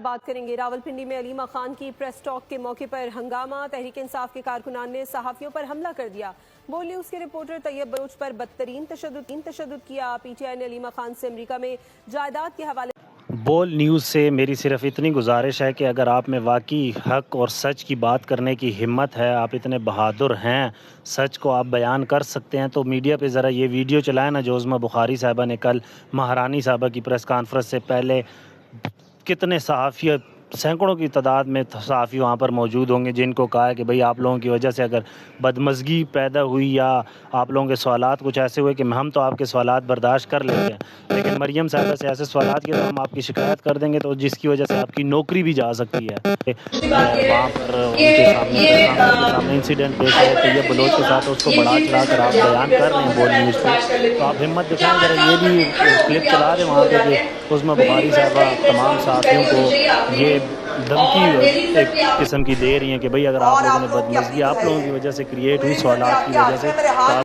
بات کریں گے راولپنڈی میں علیمہ خان کی پریس ٹاک کے موقع پر ہنگامہ، تحریک انصاف کے کارکنان نے صحافیوں پر حملہ کر دیا۔ بول نیوز کے رپورٹر طیب بلوچ پر بدترین تشدد کیا۔ پی ٹی آئی نے علیمہ خان سے امریکہ میں جائیداد کے حوالے بول نیوز سے میری صرف اتنی گزارش ہے کہ اگر آپ میں واقعی حق اور سچ کی بات کرنے کی ہمت ہے، آپ اتنے بہادر ہیں، سچ کو آپ بیان کر سکتے ہیں، تو میڈیا پہ ذرا یہ ویڈیو چلائیں نا جو عظمیٰ بخاری صاحبہ نے کل مہارانی صاحبہ کی پریس کانفرنس سے پہلے کتنے صحافی، سینکڑوں کی تعداد میں صحافی وہاں پر موجود ہوں گے جن کو کہا ہے کہ بھئی آپ لوگوں کی وجہ سے اگر بدمزگی پیدا ہوئی یا آپ لوگوں کے سوالات کچھ ایسے ہوئے کہ ہم تو آپ کے سوالات برداشت کر لیتے ہیں، لیکن مریم صاحبہ سے ایسے سوالات کے تو ہم آپ کی شکایت کر دیں گے تو جس کی وجہ سے آپ کی نوکری بھی جا سکتی ہے۔ وہاں پر ان کے سامنے انسیڈنٹ پیش ہے، طیب بلوچ کے ساتھ اس کو بڑھا چڑھا کر آپ بیان کر رہے ہیں بول نیوز پہ، تو آپ ہمت دکھائیں، ذرا یہ بھی کلپ چلا دیں وہاں پہ کہ عظمیٰ بخاری صاحبہ تمام صحافیوں کو یہ دھمکی ایک قسم کی دے رہی ہیں کہ بھئی اگر آپ لوگوں نے بدمزگی آپ لوگوں کی وجہ سے کریٹ ہوئی، سوالات کی وجہ سے،